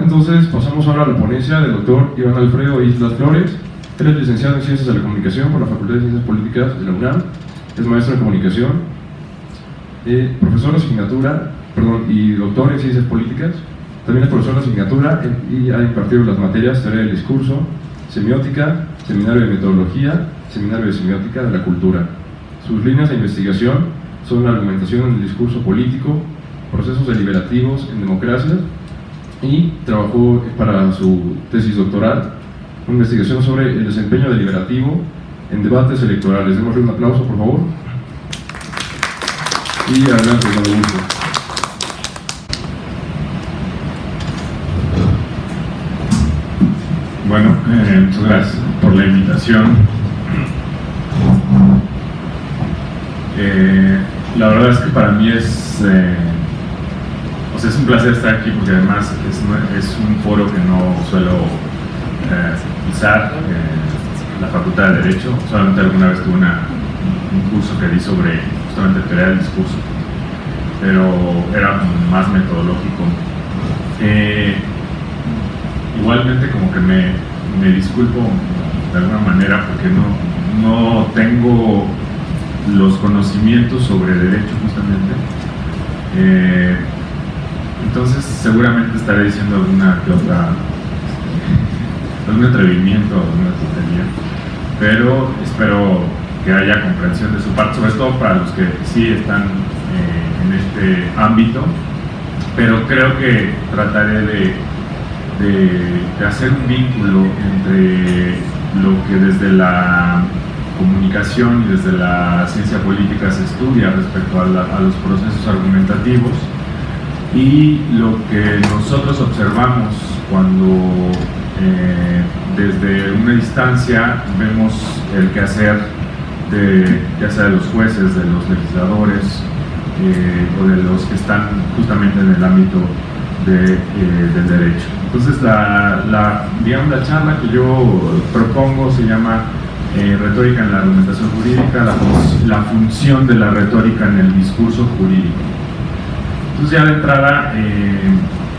entonces pasamos ahora a la ponencia del doctor Iván Alfredo Islas Flores. Él es licenciado en Ciencias de la Comunicación por la Facultad de Ciencias Políticas de la UNAM, es maestro en Comunicación, profesor de asignatura, y doctor en Ciencias Políticas. También es profesor de asignatura y ha impartido las materias Teoría del Discurso, Semiótica, Seminario de Metodología, Seminario de Semiótica de la Cultura. Sus líneas de investigación son la argumentación en el discurso político, procesos deliberativos en democracia, y trabajó para su tesis doctoral una investigación sobre el desempeño deliberativo en debates electorales. Démosle un aplauso, por favor. Y adelante, con gusto. Bueno, muchas gracias por la invitación. La verdad es que para mí es un placer estar aquí, porque además es un foro que no suelo pisar, la Facultad de Derecho. Solamente alguna vez tuve un curso que di sobre justamente teoría del discurso, pero era más metodológico. Igualmente, como que me disculpo de alguna manera porque no tengo los conocimientos sobre derecho justamente. Entonces seguramente estaré diciendo alguna que otra, algún atrevimiento, alguna tontería, pero espero que haya comprensión de su parte, sobre todo para los que sí están en este ámbito, pero creo que trataré de hacer un vínculo entre lo que desde la comunicación y desde la ciencia política se estudia respecto a los procesos argumentativos y lo que nosotros observamos cuando desde una distancia vemos el quehacer ya sea de los jueces, de los legisladores o de los que están justamente en el ámbito del derecho. Entonces la charla que yo propongo se llama Retórica en la argumentación jurídica, la función de la retórica en el discurso jurídico. Entonces ya de entrada,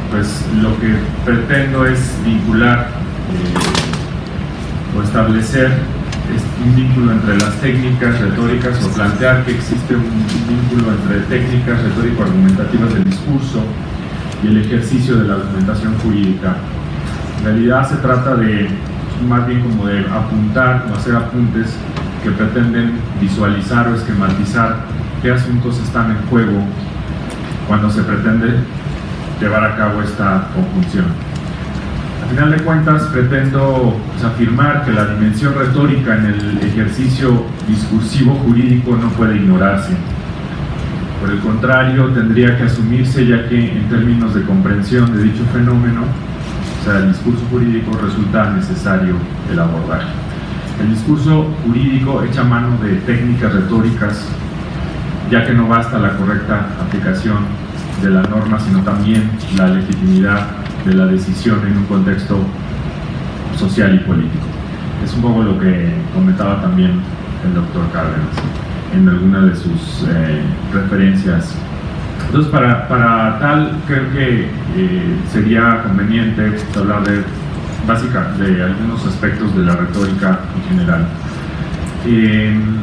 pues lo que pretendo es vincular o establecer un vínculo entre las técnicas retóricas o plantear que existe un vínculo entre técnicas retórico-argumentativas del discurso y el ejercicio de la argumentación jurídica. En realidad se trata de más bien como de apuntar o hacer apuntes que pretenden visualizar o esquematizar qué asuntos están en juego cuando se pretende llevar a cabo esta conjunción. Al final de cuentas pretendo afirmar que la dimensión retórica en el ejercicio discursivo jurídico no puede ignorarse. Por el contrario, tendría que asumirse, ya que en términos de comprensión de dicho fenómeno, o sea, el discurso jurídico, resulta necesario el abordaje. El discurso jurídico echa mano de técnicas retóricas, ya que no basta la correcta aplicación de la norma, sino también la legitimidad de la decisión en un contexto social y político. Es un poco lo que comentaba también el doctor Cárdenas en alguna de sus referencias. Entonces, para tal, creo que sería conveniente hablar de algunos aspectos de la retórica en general.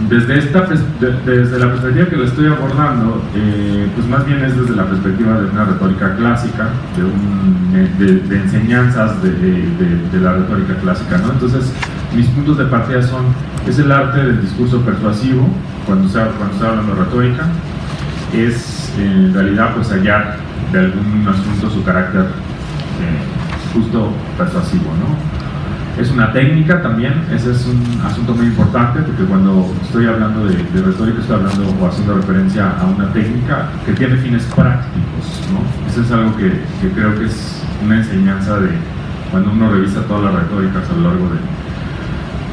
Desde la perspectiva que lo estoy abordando, pues más bien es desde la perspectiva de una retórica clásica, de enseñanzas de la retórica clásica, ¿no? Entonces, mis puntos de partida es el arte del discurso persuasivo, cuando estoy hablando de retórica, es en realidad pues hallar de algún asunto su carácter justo persuasivo, ¿no? Es una técnica también, ese es un asunto muy importante, porque cuando estoy hablando de retórica estoy hablando o haciendo referencia a una técnica que tiene fines prácticos, ¿no? Eso es algo que creo que es una enseñanza de cuando uno revisa todas las retóricas a lo largo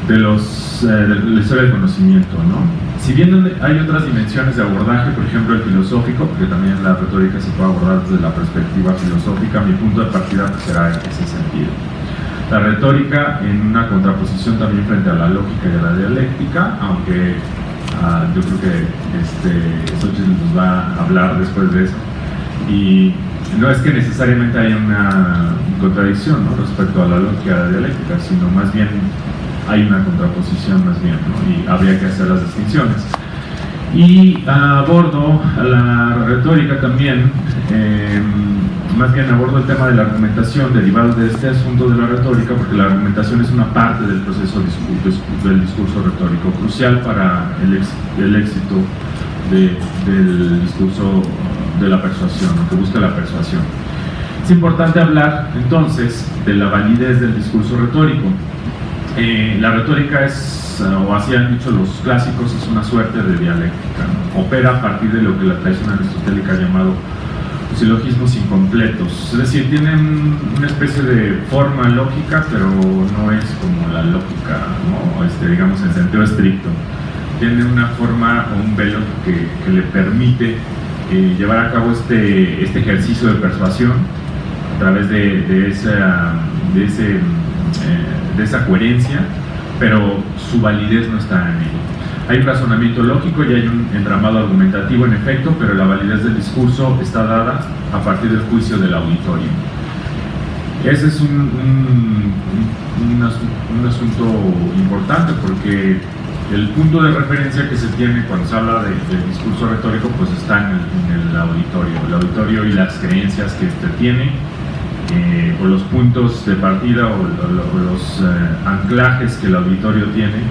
de la historia del conocimiento, ¿no? Si bien hay otras dimensiones de abordaje, por ejemplo el filosófico, porque también la retórica se puede abordar desde la perspectiva filosófica, mi punto de partida pues será en ese sentido. La retórica en una contraposición también frente a la lógica y a la dialéctica, aunque yo creo que Xochitl nos va a hablar después de eso. Y no es que necesariamente haya contradicción, ¿no?, respecto a la lógica dialéctica, sino más bien hay una contraposición más bien, ¿no?, y habría que hacer las distinciones. Y abordo la retórica también, más bien abordo el tema de la argumentación derivado de este asunto de la retórica, porque la argumentación es una parte del proceso del discurso retórico, crucial para el éxito del discurso de la persuasión, que busca la persuasión. Es importante hablar entonces de la validez del discurso retórico. La retórica es, o así han dicho los clásicos, es una suerte de dialéctica, ¿no? Opera a partir de lo que la tradición aristotélica ha llamado silogismos incompletos, es decir, tienen una especie de forma lógica, pero no es como la lógica, ¿no?, digamos en sentido estricto. Tiene una forma o un velo que le permite llevar a cabo este ejercicio de persuasión a través de esa coherencia, pero su validez no está en ello. Hay un razonamiento lógico y hay un entramado argumentativo en efecto, pero la validez del discurso está dada a partir del juicio del auditorio. Ese es un asunto importante, porque el punto de referencia que se tiene cuando se habla de discurso retórico pues está en el auditorio y las creencias que éste tiene, o los puntos de partida o los anclajes que el auditorio tiene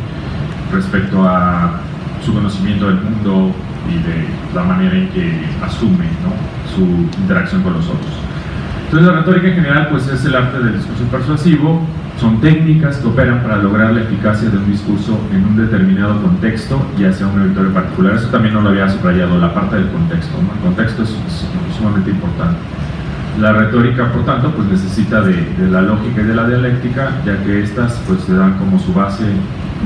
respecto a su conocimiento del mundo y de la manera en que asume, ¿no?, su interacción con los otros. Entonces la retórica en general pues es el arte del discurso persuasivo, son técnicas que operan para lograr la eficacia de un discurso en un determinado contexto y hacia un auditorio particular. Eso también no lo había subrayado, la parte del contexto, ¿no? El contexto es sumamente importante. La retórica, por tanto, pues necesita de la lógica y de la dialéctica, ya que estas pues le dan como su base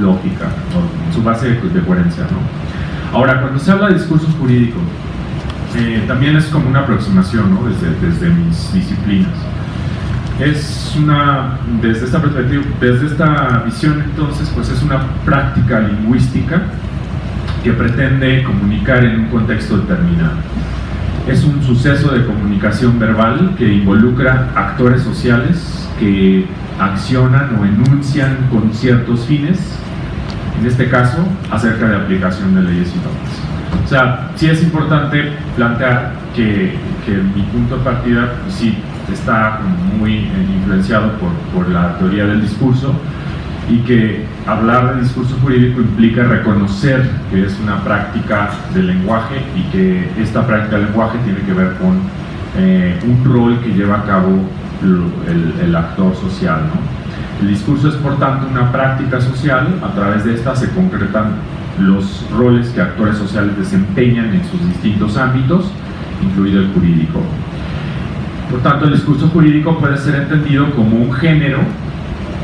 lógica, o su base de coherencia, ¿no? Ahora, cuando se habla de discurso jurídico, también es como una aproximación, ¿no?, desde mis disciplinas. Desde esta perspectiva, desde esta visión, entonces, pues es una práctica lingüística que pretende comunicar en un contexto determinado. Es un suceso de comunicación verbal que involucra actores sociales que accionan o enuncian con ciertos fines, en este caso, acerca de aplicación de leyes y normas. O sea, sí es importante plantear que mi punto de partida pues, sí está muy influenciado por la teoría del discurso, y que hablar de discurso jurídico implica reconocer que es una práctica del lenguaje y que esta práctica del lenguaje tiene que ver con un rol que lleva a cabo el actor social, ¿no? El discurso es, por tanto, una práctica social. A través de esta se concretan los roles que actores sociales desempeñan en sus distintos ámbitos, incluido el jurídico. Por tanto, el discurso jurídico puede ser entendido como un género,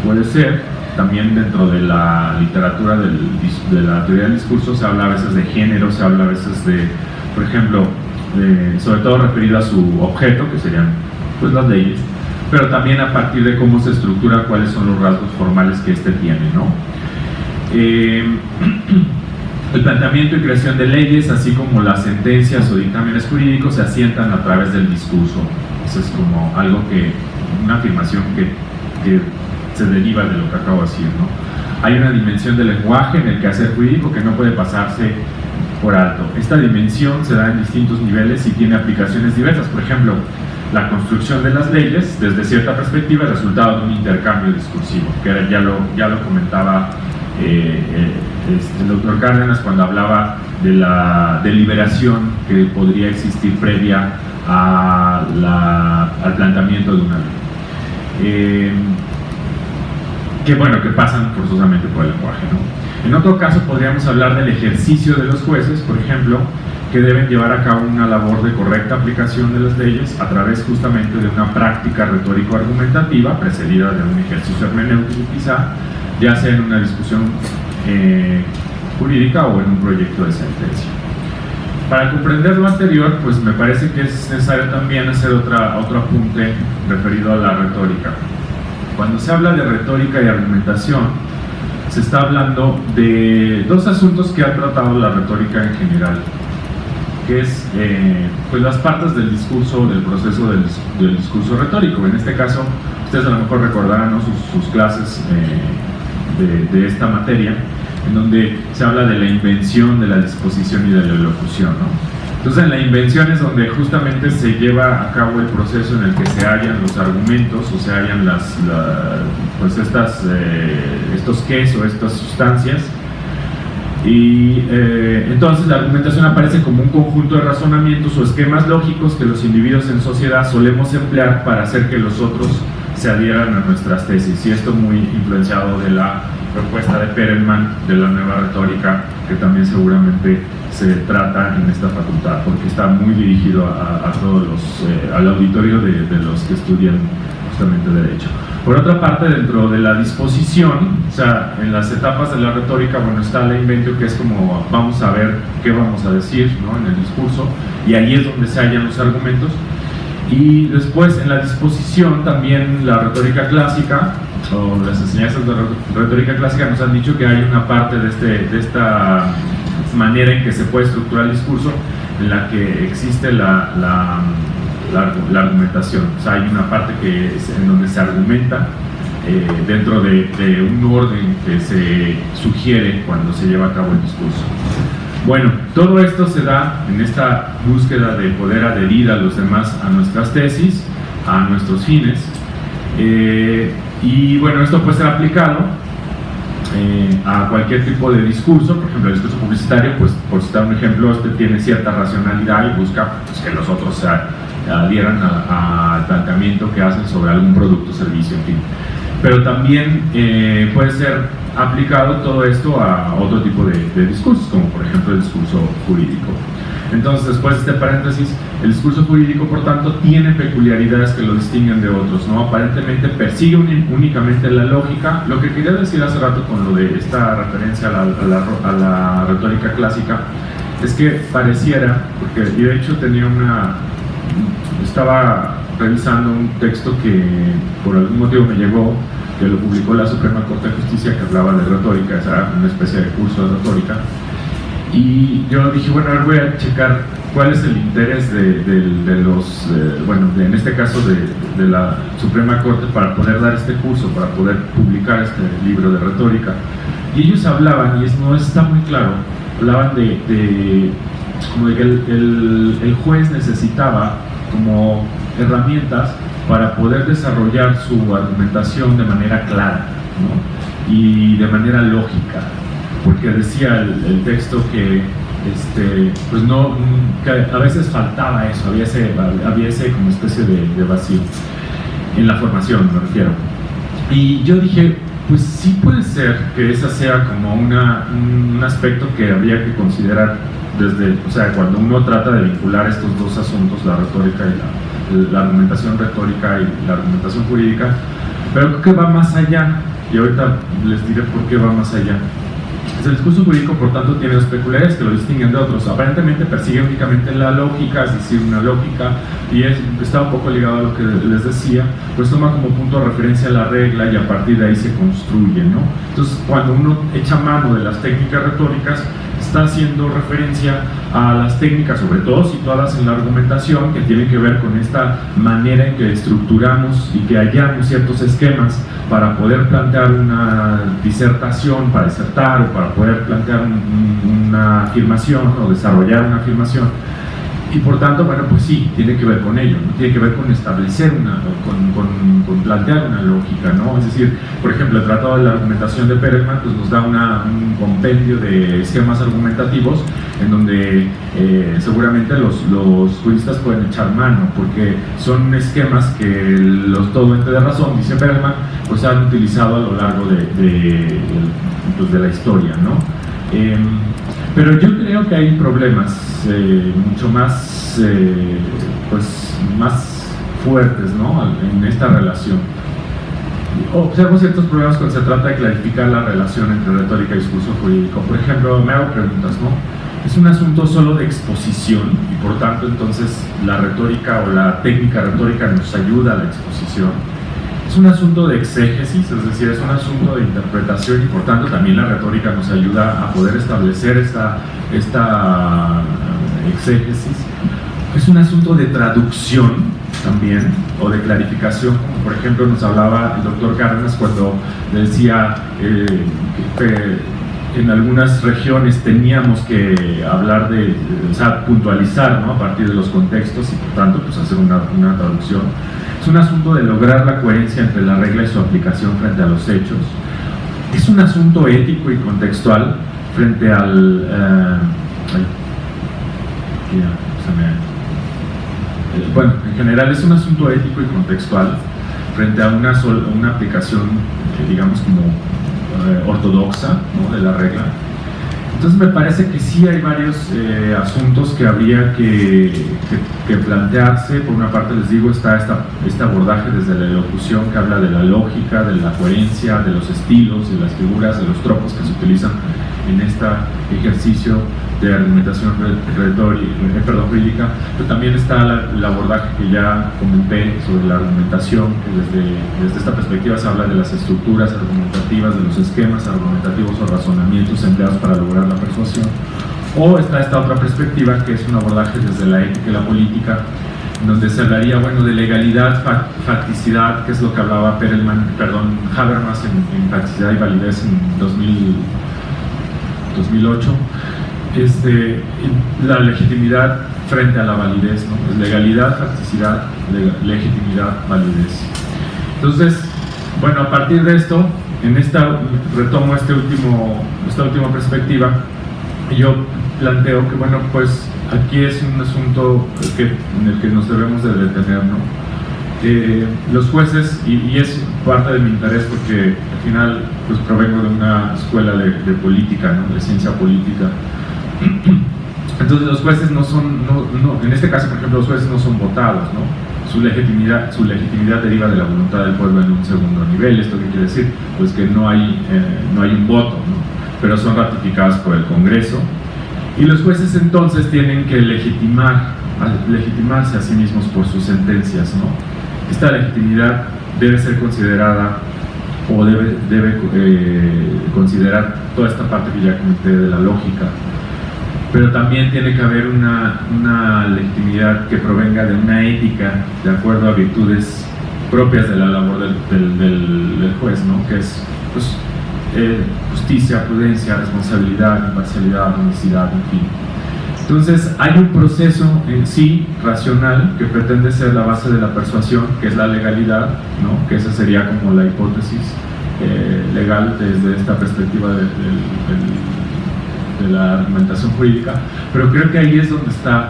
puede ser. También dentro de la literatura de la teoría del discurso se habla a veces de género, se habla a veces de, por ejemplo, sobre todo referido a su objeto, que serían pues las leyes, pero también a partir de cómo se estructura, cuáles son los rasgos formales que éste tiene, ¿no? El planteamiento y creación de leyes, así como las sentencias o dictámenes jurídicos, se asientan a través del discurso. Eso es como algo una afirmación que se deriva de lo que acabo de decir, ¿no? Hay una dimensión del lenguaje en el quehacer jurídico que no puede pasarse por alto. Esta dimensión se da en distintos niveles y tiene aplicaciones diversas. Por ejemplo, la construcción de las leyes, desde cierta perspectiva, es resultado de un intercambio discursivo, que ya lo comentaba el doctor Cárdenas cuando hablaba de la deliberación que podría existir previa al planteamiento de una ley. Que pasan forzosamente por el lenguaje, ¿no? En otro caso podríamos hablar del ejercicio de los jueces, por ejemplo, que deben llevar a cabo una labor de correcta aplicación de las leyes a través justamente de una práctica retórico-argumentativa precedida de un ejercicio hermenéutico quizá, ya sea en una discusión jurídica o en un proyecto de sentencia. Para comprender lo anterior, pues me parece que es necesario también hacer otro apunte referido a la retórica. Cuando se habla de retórica y argumentación, se está hablando de dos asuntos que ha tratado la retórica en general. que es pues las partes del discurso, del proceso del discurso retórico. En este caso, ustedes a lo mejor recordarán, ¿no?, sus clases de esta materia, en donde se habla de la invención, de la disposición y de la elocución, ¿no? Entonces, en la invención es donde justamente se lleva a cabo el proceso en el que se hallan los argumentos o se hallan pues estos qués o estas sustancias. Y entonces la argumentación aparece como un conjunto de razonamientos o esquemas lógicos que los individuos en sociedad solemos emplear para hacer que los otros se adhieran a nuestras tesis, y esto muy influenciado de la propuesta de Perelman de la nueva retórica, que también seguramente se trata en esta facultad, porque está muy dirigido a todos al auditorio de los que estudian justamente Derecho. Por otra parte, dentro de la disposición, o sea, en las etapas de la retórica, bueno, está la inventio, que es como vamos a ver qué vamos a decir, ¿no?, en el discurso, y ahí es donde se hallan los argumentos. Y después, en la disposición, también la retórica clásica, o las enseñanzas de retórica clásica nos han dicho que hay una parte de esta manera en que se puede estructurar el discurso, en la que existe la argumentación. O sea, hay una parte que es en donde se argumenta dentro de un orden que se sugiere cuando se lleva a cabo el discurso. Bueno, todo esto se da en esta búsqueda de poder adherir a los demás a nuestras tesis, a nuestros fines, y bueno, esto puede ser aplicado a cualquier tipo de discurso. Por ejemplo, el discurso publicitario, pues por citar un ejemplo, este tiene cierta racionalidad y busca pues, que los otros se adhieran al planteamiento que hacen sobre algún producto o servicio, en fin. Pero también puede ser aplicado todo esto a otro tipo de discursos, como por ejemplo el discurso jurídico. Entonces, después de este paréntesis, el discurso jurídico, por tanto, tiene peculiaridades que lo distinguen de otros, ¿no? Aparentemente persigue únicamente la lógica. Lo que quería decir hace rato con lo de esta referencia a la retórica clásica es que pareciera, porque y de hecho estaba revisando un texto que por algún motivo me llegó, que lo publicó la Suprema Corte de Justicia, que hablaba de retórica, era una especie de curso de retórica, y yo dije, bueno, a ver, voy a checar cuál es el interés en este caso de la Suprema Corte para poder dar este curso, para poder publicar este libro de retórica. Y ellos hablaban, y no está muy claro, hablaban de que el juez necesitaba como herramientas para poder desarrollar su argumentación de manera clara, ¿no?, y de manera lógica, porque decía el texto que pues no, que a veces faltaba eso, había ese como especie de vacío en la formación, me refiero. Y yo dije, pues sí puede ser que esa sea como un aspecto que habría que considerar o sea, cuando uno trata de vincular estos dos asuntos, la retórica y la argumentación retórica y la argumentación jurídica, pero creo que va más allá, y ahorita les diré por qué va más allá. El discurso jurídico, por tanto, tiene dos peculiaridades que lo distinguen de otros. Aparentemente persigue únicamente la lógica, es decir, una lógica, y está un poco ligado a lo que les decía, pues toma como punto de referencia la regla y a partir de ahí se construye, ¿no? Entonces, cuando uno echa mano de las técnicas retóricas, está haciendo referencia a las técnicas, sobre todo situadas en la argumentación, que tienen que ver con esta manera en que estructuramos y que hallamos ciertos esquemas para poder plantear una disertación, para disertar o para poder plantear una afirmación o desarrollar una afirmación. Y por tanto, bueno, pues sí, tiene que ver con ello, ¿no? Tiene que ver con establecer con plantear una lógica, ¿no? Es decir, por ejemplo, el Tratado de la Argumentación de Perelman pues nos da un compendio de esquemas argumentativos en donde seguramente los juristas pueden echar mano, porque son esquemas que los todo ente de razón, dice Perelman, pues han utilizado a lo largo de la historia, ¿no? Pero yo creo que hay problemas mucho más, más fuertes, ¿no?, en esta relación. Observo ciertos problemas cuando se trata de clarificar la relación entre retórica y discurso jurídico. Por ejemplo, me hago preguntas, ¿no? ¿Es un asunto solo de exposición y por tanto entonces la retórica o la técnica retórica nos ayuda a la exposición? Es un asunto de exégesis, es decir, es un asunto de interpretación y por tanto también la retórica nos ayuda a poder establecer exégesis. Es un asunto de traducción también, o de clarificación, como por ejemplo nos hablaba el doctor Cárdenas cuando decía que en algunas regiones teníamos que hablar o sea, puntualizar, ¿no?, a partir de los contextos y por tanto pues hacer una traducción. Es un asunto de lograr la coherencia entre la regla y su aplicación frente a los hechos. Es un asunto ético y contextual frente al... bueno, en general es un asunto ético y contextual frente a una aplicación, digamos, como ortodoxa, ¿no?, de la regla. Entonces me parece que sí hay varios asuntos que habría que plantearse. Por una parte, les digo, está este abordaje desde la elocución que habla de la lógica, de la coherencia, de los estilos, de las figuras, de los tropos que se utilizan en este ejercicio de argumentación jurídica, pero también está el abordaje que ya comenté sobre la argumentación, que desde esta perspectiva se habla de las estructuras argumentativas, de los esquemas argumentativos o razonamientos empleados para lograr la persuasión. O está esta otra perspectiva, que es un abordaje desde la ética y la política, donde se hablaría, bueno, de legalidad, facticidad, que es lo que hablaba Habermas en Facticidad y Validez en 2008, la legitimidad frente a la validez, ¿no? Pues legalidad, facticidad, legitimidad, validez. Entonces, bueno, a partir de esto, retomo esta última perspectiva, y yo planteo que, bueno, pues aquí es un asunto en el que nos debemos de detener, ¿no? Los jueces, y es parte de mi interés porque al final pues provengo de una escuela de política, ¿no?, de ciencia política. Entonces los jueces en este caso, por ejemplo, los jueces no son votados, ¿no? Su legitimidad deriva de la voluntad del pueblo en un segundo nivel. ¿Esto qué quiere decir? Pues que no hay un voto, ¿no?, pero son ratificados por el Congreso, y los jueces entonces tienen que legitimarse a sí mismos por sus sentencias, ¿no? Esta legitimidad debe ser considerada, o debe considerar toda esta parte que ya comenté de la lógica, pero también tiene que haber una legitimidad que provenga de una ética de acuerdo a virtudes propias de la labor del juez, ¿no?, que es pues, justicia, prudencia, responsabilidad, imparcialidad, honestidad, en fin. Entonces hay un proceso en sí racional que pretende ser la base de la persuasión, que es la legalidad, ¿no?, que esa sería como la hipótesis legal desde esta perspectiva de la argumentación jurídica, pero creo que ahí es donde está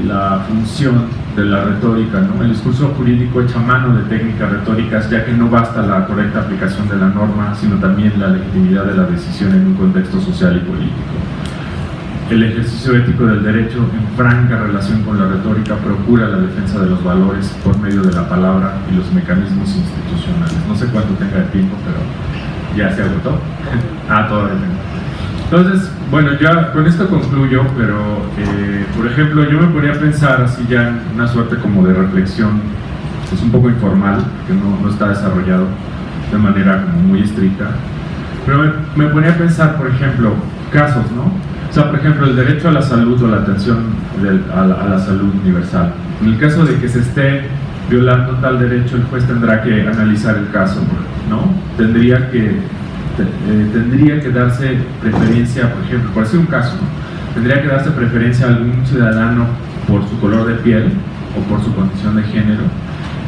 la función de la retórica, ¿no? El discurso jurídico echa mano de técnicas retóricas, ya que no basta la correcta aplicación de la norma, sino también la legitimidad de la decisión en un contexto social y político. El ejercicio ético del derecho, en franca relación con la retórica, procura la defensa de los valores por medio de la palabra y los mecanismos institucionales. No sé cuánto tenga de tiempo, pero ya se agotó. Todavía tengo. Entonces, bueno, ya con esto concluyo, pero por ejemplo, yo me ponía a pensar así ya en una suerte como de reflexión, pues un poco informal, que no está desarrollado de manera como muy estricta, pero me ponía a pensar, por ejemplo, casos, ¿no? O sea, por ejemplo, el derecho a la salud o la atención a la salud universal. En el caso de que se esté violando tal derecho, el juez tendrá que analizar el caso, ¿no? Tendría que darse preferencia, por ejemplo, por decir un caso, ¿no?, tendría que darse preferencia a algún ciudadano por su color de piel o por su condición de género.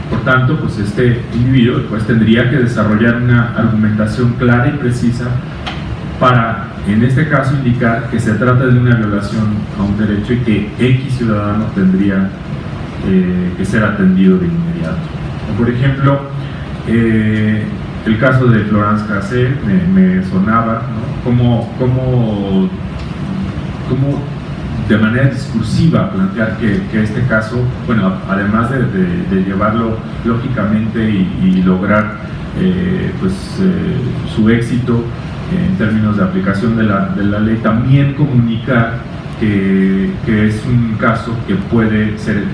Por tanto, pues este individuo pues tendría que desarrollar una argumentación clara y precisa para, en este caso, indicar que se trata de una violación a un derecho y que X ciudadano tendría que ser atendido de inmediato. O, por ejemplo, el caso de Florence Cassé me sonaba, ¿no?, como de manera discursiva plantear que este caso, bueno, además de llevarlo lógicamente y lograr su éxito en términos de aplicación de la ley, también comunicar que es un caso que puede ser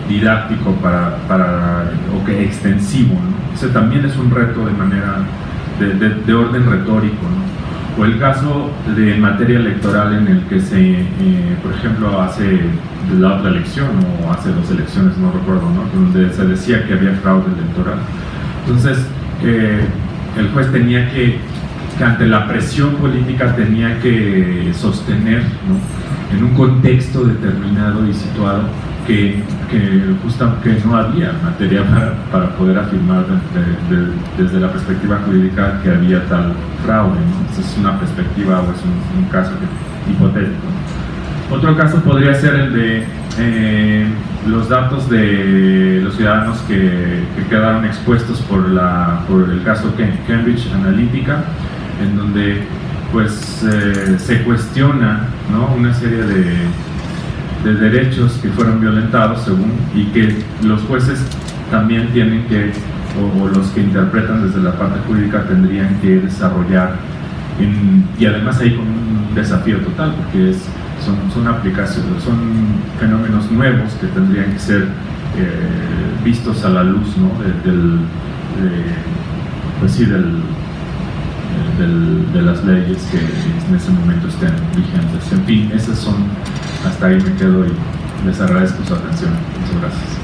didáctico o que extensivo, ¿no? Ese también es un reto de manera de orden retórico, ¿no? O el caso de materia electoral en el que se, por ejemplo, hace la otra elección o hace 2 elecciones, no recuerdo, ¿no? Donde se decía que había fraude electoral. Entonces, el juez tenía que ante la presión política tenía que sostener, ¿no?, en un contexto determinado y situado que no había materia para poder afirmar desde la perspectiva jurídica que había tal fraude, ¿no? Esa es una perspectiva o es un caso hipotético. Otro caso podría ser el de los datos de los ciudadanos que quedaron expuestos por el caso Cambridge Analytica, en donde pues se cuestiona, ¿no?, una serie de derechos que fueron violentados según, y que los jueces también tienen que, o los que interpretan desde la parte jurídica tendrían que desarrollar, y además ahí con un desafío total, porque son aplicaciones, son fenómenos nuevos que tendrían que ser vistos a la luz, ¿no?, de las leyes que en ese momento estén vigentes. En fin, esas son, hasta ahí me quedo y les agradezco su atención. Muchas gracias.